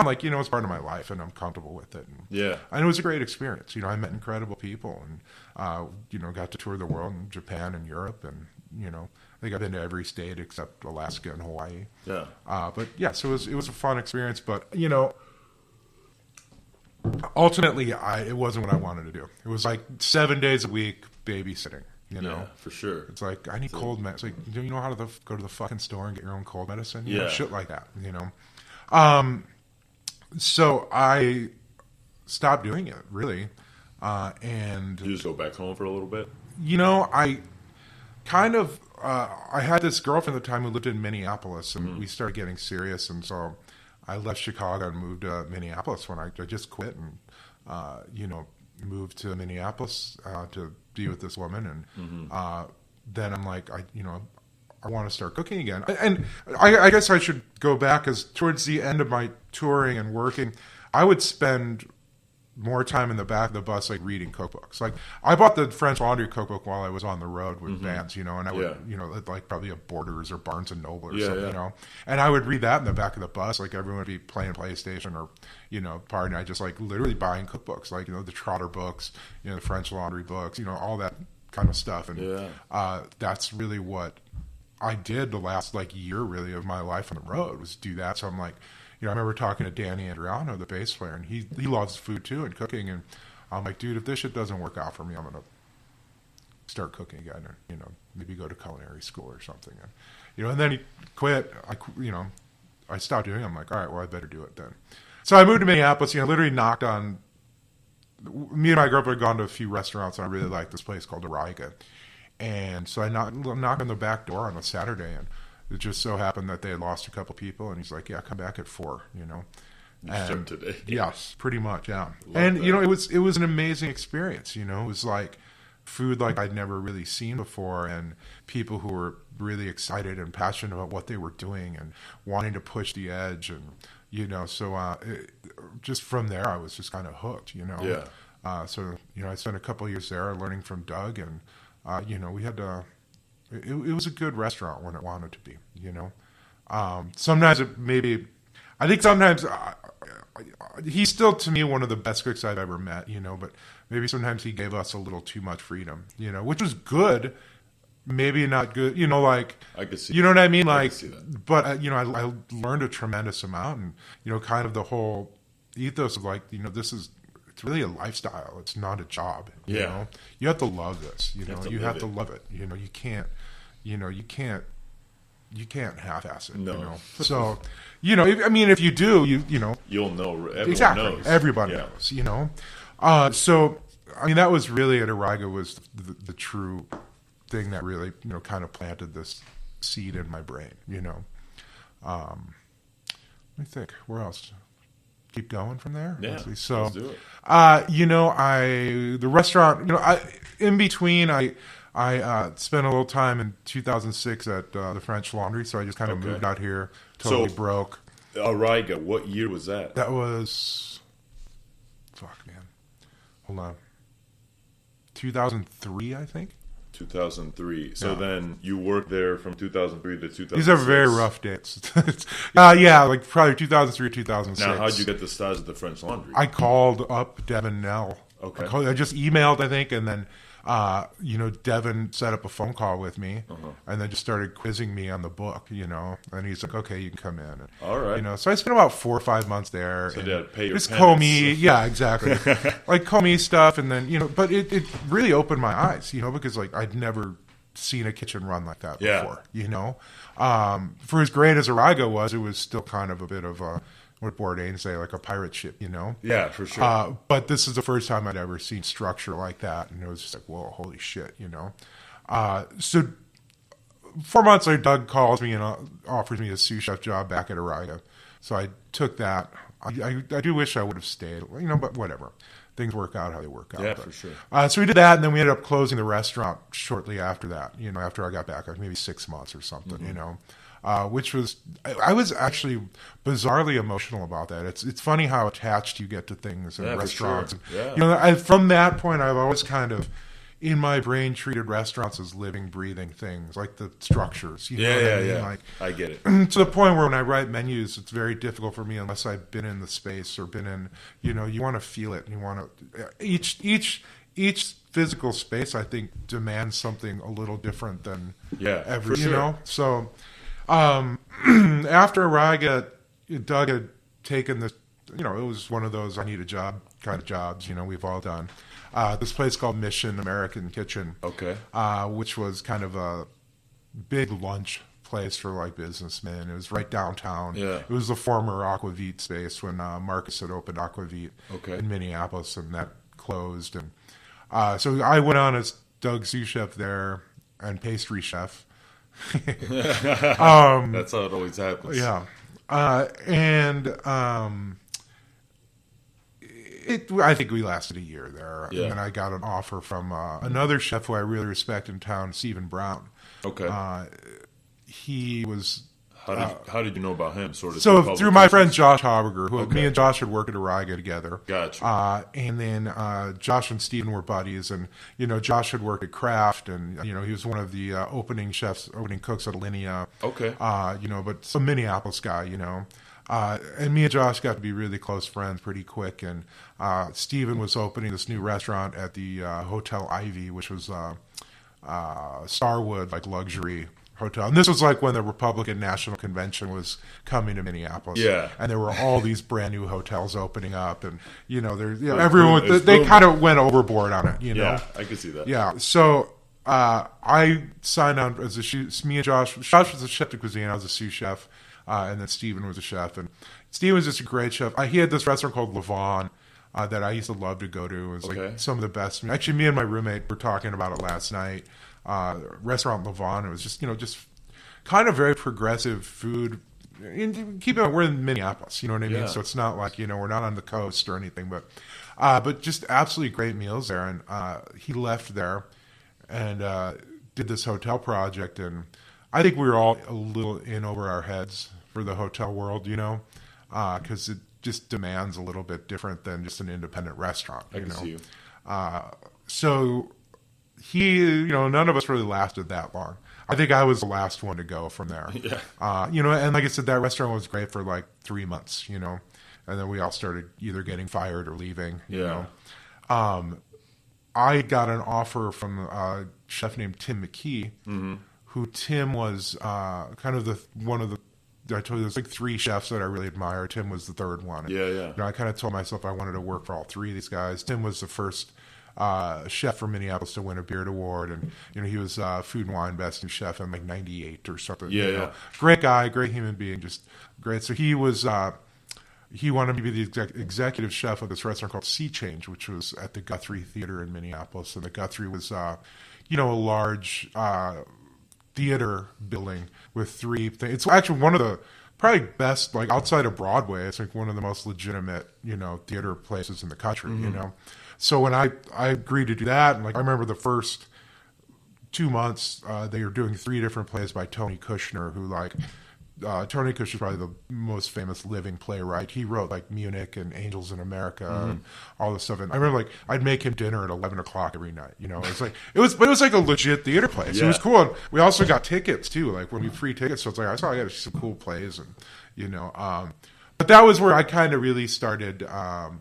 now I'm like, it's part of my life and I'm comfortable with it. And it was a great experience. I met incredible people and, got to tour the world in Japan and Europe. And, I think I've been to every state except Alaska and Hawaii. Yeah. But yeah, so it was a fun experience. But, ultimately, it wasn't what I wanted to do. It was like 7 days a week babysitting. Yeah, for sure. It's like, I need cold medicine. It's like, do you know how to go to the fucking store and get your own cold medicine? Shit like that, So I stopped doing it, really. And did you just go back home for a little bit? I kind of, I had this girlfriend at the time who lived in Minneapolis, and we started getting serious. And so I left Chicago and moved to Minneapolis when I just quit and, moved to Minneapolis to be with this woman. And then I'm like, I want to start cooking again. And I guess I should go back, because towards the end of my touring and working, I would spend more time in the back of the bus, like reading cookbooks. Like I bought the French Laundry cookbook while I was on the road with bands, and I would, like probably a Borders or Barnes and Noble or something, and I would read that in the back of the bus. Like everyone would be playing PlayStation or, partying. I just like literally buying cookbooks, like, the Trotter books, the French Laundry books, all that kind of stuff. And that's really what I did the last like year really of my life on the road, was do that. So I'm like, I remember talking to Danny Andriano, the bass player, and he loves food too and cooking. And I'm like, dude, if this shit doesn't work out for me, I'm going to start cooking again, or, maybe go to culinary school or something. And, and then he quit. I stopped doing it. I'm like, all right, well, I better do it then. So I moved to Minneapolis, literally knocked on, me and my girlfriend had gone to a few restaurants, and I really liked this place called Ariga. And so I knocked on the back door on a Saturday, and it just so happened that they had lost a couple people, and he's like, "Yeah, come back at 4." You start today. Yes, pretty much. Yeah, Love that. it was an amazing experience. It was like food like I'd never really seen before, and people who were really excited and passionate about what they were doing and wanting to push the edge, and so just from there I was just kind of hooked. So I spent a couple of years there learning from Doug, and we had to. It was a good restaurant when it wanted to be, Sometimes I think sometimes he's still, to me, one of the best cooks I've ever met, but maybe sometimes he gave us a little too much freedom, which was good, maybe not good, like, I could see, you know what I mean? Like, I could see that. But, I learned a tremendous amount, and, kind of the whole ethos of like, it's really a lifestyle. It's not a job. You have to love this. You have to love it. You can't. You can't half-ass it. No. So, if you do, you'll know. Everyone exactly. knows. Everybody knows. So, that was really at Ariga was the true thing that really kind of planted this seed in my brain. Let me think. Where else? Keep going from there. Yeah, so, let's do it. The restaurant. In between, I spent a little time in 2006 at the French Laundry, so I just kind of moved out here, totally broke. Ariga, what year was that? That was, hold on, 2003, I think. 2003. So then you worked there from 2003 to 2006. These are very rough dates. Like probably 2003, 2006. Now, how'd you get the stars at the French Laundry? I called up Devin Nell. Okay. I just emailed, I think, and then, Devin set up a phone call with me, and then just started quizzing me on the book, and he's like, okay, you can come in. And, all right. So I spent about 4 or 5 months there. So did pay your just penance. Yeah, exactly. Like commis stuff, and then, but it really opened my eyes, because like I'd never seen a kitchen run like that before, For as great as Ariga was, it was still kind of a bit of a, what Bourdain say, like a pirate ship, Yeah, for sure. But this is the first time I'd ever seen structure like that, and it was just like, whoa, holy shit, So 4 months later, Doug calls me and offers me a sous chef job back at Ariga. So I took that. I do wish I would have stayed, but whatever. Things work out how they work out. Yeah, for sure. So we did that, and then we ended up closing the restaurant shortly after that, after I got back, like maybe 6 months or something, which was, I was actually bizarrely emotional about that. It's funny how attached you get to things and restaurants. For sure. From that point, I've always kind of, in my brain treated restaurants as living, breathing things, like the structures. You know what I mean? Like, I get it. To the point where when I write menus, it's very difficult for me unless I've been in the space or been in, you know, you want to feel it. And you want to, each physical space, I think, demands something a little different than every, you know? So after Doug had taken this, you know, it was one of those I need a job kind of jobs, you know, we've all done. This place called Mission American Kitchen, which was kind of a big lunch place for like businessmen. It was right downtown. It was the former Aquavit space when Marcus had opened Aquavit in Minneapolis, and that closed. And so I went on as Doug sous chef there and pastry chef. That's how it always happens. Yeah. I think we lasted a year there. And then I got an offer from another chef who I really respect in town, Stephen Brown. He was... How did you know about him? So through my friend Josh Haberger, who me and Josh had worked at Ariga together. Gotcha. And then Josh and Stephen were buddies, and you know Josh had worked at Kraft, and you know he was one of the opening cooks at Alinea. You know, but some Minneapolis guy, you know. And me and Josh got to be really close friends pretty quick, and Stephen was opening this new restaurant at the Hotel Ivy, which was Starwood, like luxury hotel. And this was like when the Republican National Convention was coming to Minneapolis. And there were all these brand new hotels opening up, and you know, everyone they kind of went overboard on it. You know, I can see that. So I signed on as me and Josh. Josh was a chef de cuisine. I was a sous chef. And then Stephen was a chef, and Stephen was just a great chef. He had this restaurant called Levon that I used to love to go to. It was like some of the best. Actually, me and my roommate were talking about it last night. Restaurant Levon. It was just, you know, just kind of very progressive food. And keep in mind, we're in Minneapolis, you know what I mean? So it's not like, you know, we're not on the coast or anything, but just absolutely great meals there. And he left there and did this hotel project, and I think we were all a little in over our heads for the hotel world, you know, because it just demands a little bit different than just an independent restaurant. I can see you. So you know, none of us really lasted that long. I think I was the last one to go from there. You know, and like I said, that restaurant was great for like 3 months, you know, and then we all started either getting fired or leaving. You know, I got an offer from a chef named Tim McKee. Who Tim was kind of one of the, I told you there's like 3 chefs that I really admire. Tim was the third one. And, you know, I kind of told myself I wanted to work for all 3 of these guys. Tim was the first chef from Minneapolis to win a Beard Award, and you know he was Food and Wine Best New Chef in like '98 or something. You know? Great guy, great human being, just great. So he was. He wanted me to be the executive chef of this restaurant called SeaChange, which was at the Guthrie Theater in Minneapolis. And the Guthrie was, you know, a large theater building with 3 things. It's actually one of the probably best, like outside of Broadway, it's like one of the most legitimate, you know, theater places in the country, you know. So when I agreed to do that, and like I remember the first 2 months, they were doing 3 different plays by Tony Kushner, who like, Tony Kushner is probably the most famous living playwright. He wrote like Munich and Angels in America and all this stuff. And I remember like I'd make him dinner at 11 o'clock every night. You know, it's like it was like a legit theater place. It was cool. And we also got tickets too, like when we free tickets. So it's like I saw I got some cool plays, and you know. But that was where I kind of really started. I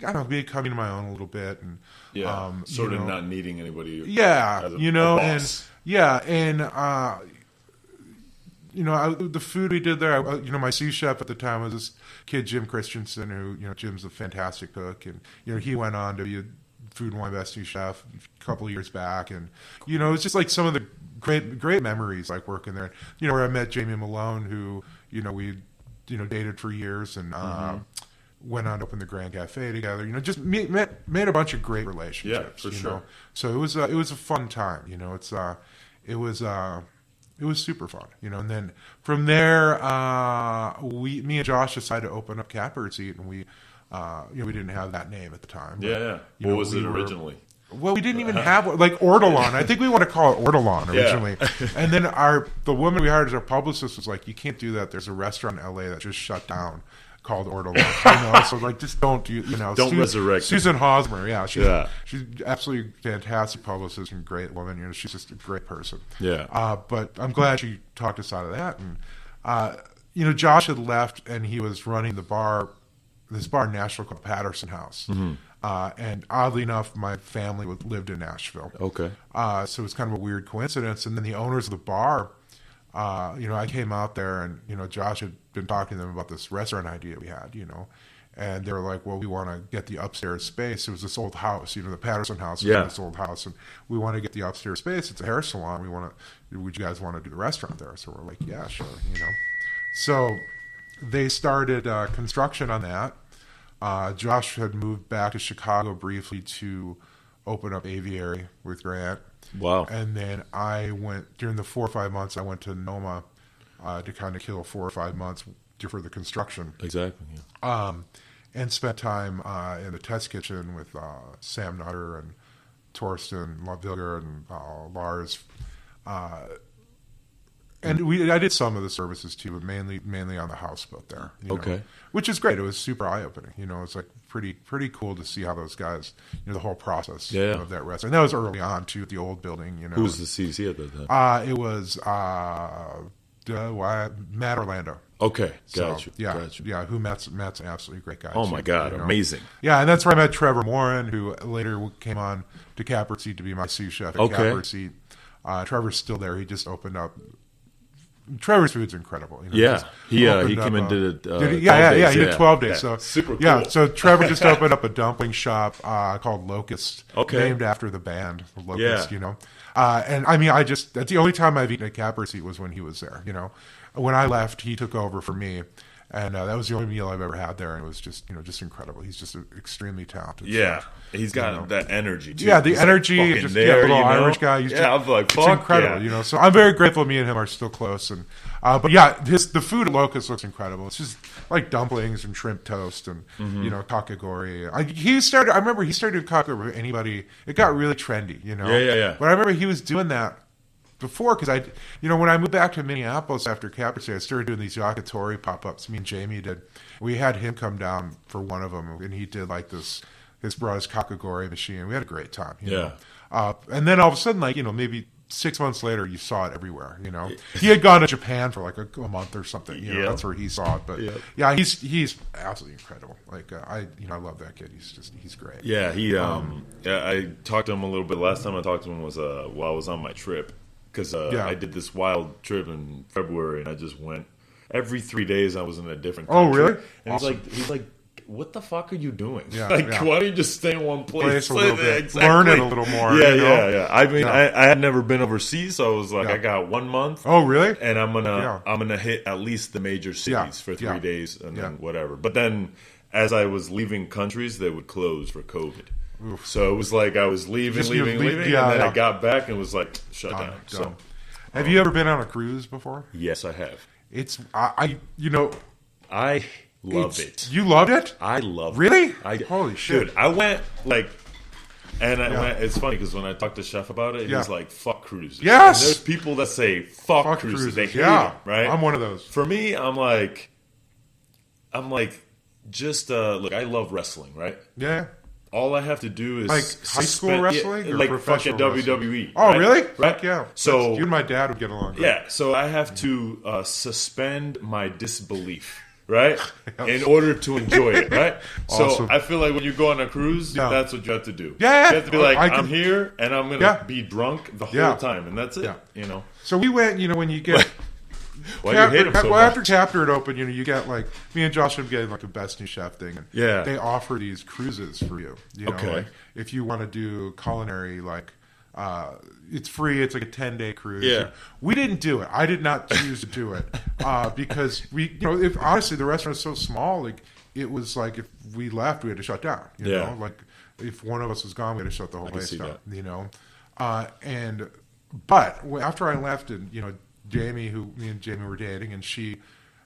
don't know, becoming my own a little bit, and sort of not needing anybody. You know, and you know, the food we did there, you know, my sous chef at the time was this kid, Jim Christensen, who, you know, Jim's a fantastic cook. And, you know, he went on to be a Food and Wine Best New Chef a couple of years back. And, you know, it's just like some of the great memories, like working there. You know, where I met Jamie Malone, who, you know, we, you know, dated for years and went on to open the Grand Cafe together. You know, just made a bunch of great relationships. Yeah, for sure. Know? So it was a fun time, you know, it was super fun, you know. And then from there, me and Josh decided to open up Catbird's Eat, and we, you know, we didn't have that name at the time. But, what was it originally? Well, we didn't even have like Ortolan. I think we want to call it Ortolan originally. And then the woman we hired as our publicist was like, "You can't do that. There's a restaurant in LA that just shut down. called Ortolan. So like, just don't don't resurrect Susan Hosmer. Yeah, she's absolutely fantastic publicist and great woman. She's just a great person. Yeah. But I'm glad she talked us out of that. And Josh had left, and he was running this bar in Nashville called Patterson House. Mm-hmm. And oddly enough, my family lived in Nashville. Okay. So it was kind of a weird coincidence. And then the owners of the bar, I came out there, and Josh had been talking to them about this restaurant idea we had, and they were like, well, we want to get the upstairs space. It was this old house, the Patterson House was this old house, and we want to get the upstairs space. It's a hair salon. Would you guys want to do the restaurant there? So we're like, yeah, sure, So they started construction on that. Josh had moved back to Chicago briefly to open up Aviary with Grant. Wow. And then I went, during the 4 or 5 months, I went to Noma to kind of kill 4 or 5 months for the construction. Exactly. Yeah. And spent time in the test kitchen with Sam Nutter and Torsten Vilger and Lars. And I did some of the services too, but mainly on the houseboat there. Okay. Which is great. It was super eye-opening. It's like pretty cool to see how those guys, the whole process of that restaurant. And that was early on too, at the old building. Who was the CC at that time? It was Matt Orlando. Okay, So, gotcha. Yeah. Who Matt's an absolutely great guy. Oh too, my God, amazing. Yeah, and that's where I met Trevor Morin, who later came on to Catbird Seat to be my sous chef at Catbird Seat. Trevor's still there. He just opened up. Trevor's food's incredible. He came and did it. He did 12 days. Yeah, so super cool. Yeah, so Trevor just opened up a dumpling shop called Locust, Okay. named after the band Locust. And I mean, that's the only time I've eaten at Catbird Seat was when he was there. When I left, he took over for me, and that was the only meal I've ever had there, and it was just just incredible. He's just an extremely talented chef. He's got that energy too. Yeah, the he's energy, like just there, a little Irish guy. I'm like, it's fuck incredible, yeah. So I'm very grateful. Me and him are still close, and but yeah, the food at Locust looks incredible. It's just like dumplings and shrimp toast and kakagori. I remember he started kakagori with anybody. It got really trendy, Yeah. But I remember he was doing that before, because when I moved back to Minneapolis after Catbird Seat, I started doing these yakitori pop-ups. Me and Jamie did. We had him come down for one of them, and he did like this. His brought his kakagori machine. We had a great time. You know? And then all of a sudden, maybe 6 months later, you saw it everywhere. He had gone to Japan for like a month or something. That's where he saw it. But yeah, he's absolutely incredible. I love that kid. He's great. Yeah, I talked to him a little bit. Last time I talked to him was while I was on my trip, because I did this wild trip in February, and I just went every 3 days. I was in a different country. Oh, really? And awesome. he's like, what the fuck are you doing? Yeah, why don't you just stay in one place? A little bit. Exactly. Learn it a little more. Yeah. I mean, I had never been overseas, so I was like, I got 1 month. Oh, really? And I'm gonna hit at least the major cities for 3 days, and then whatever. But then, as I was leaving countries, they would close for COVID. Oof. So it was like I was leaving, and then I got back and was like shut down. So, have you ever been on a cruise before? Yes, I have. It's I love it. You loved it? I love it. Really? Holy shit. Dude, I went it's funny because when I talked to Chef about it, he's like, fuck cruises. Yes. And there's people that say, fuck cruises. They hate them, right? I'm one of those. For me, I'm like, just, look, I love wrestling, right? Yeah. All I have to do is like high school wrestling, or like professional fucking wrestling? WWE. Oh, right? really? Right? Yeah. So you and my dad would get along. Great. Yeah. So I have to suspend my disbelief, right, in order to enjoy it, right? Awesome. So I feel like when you go on a cruise, that's what you have to do. Yeah. You have to be like, I'm here, and I'm gonna be drunk the whole time, and that's it. Yeah. So we went. When you get. Why you hate him so much? After Catbird opened, you get me and Josh would get like a best new chef thing, and they offer these cruises for you. Like if you want to do culinary, it's free. It's like a 10-day cruise. Yeah, we didn't do it. I did not choose to do it because if honestly the restaurant is so small, it was like if we left, we had to shut down. You know, like if one of us was gone, we had to shut the whole place down. But after I left, and Jamie, who me and Jamie were dating, and she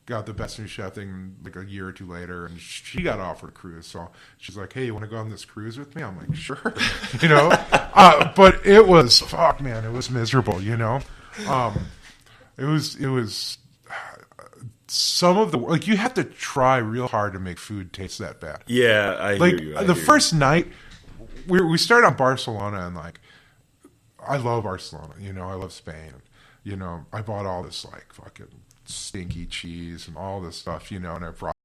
got the best new chef thing like a year or two later, and she got offered a cruise. So she's like, "Hey, you want to go on this cruise with me?" I'm like, "Sure," But it was fuck, man. It was miserable. It was some of the like you have to try real hard to make food taste that bad. Yeah, I like hear you. The first night we started on Barcelona, and like I love Barcelona. You know, I love Spain. You know, I bought all this like fucking stinky cheese and all this stuff. You know, and I brought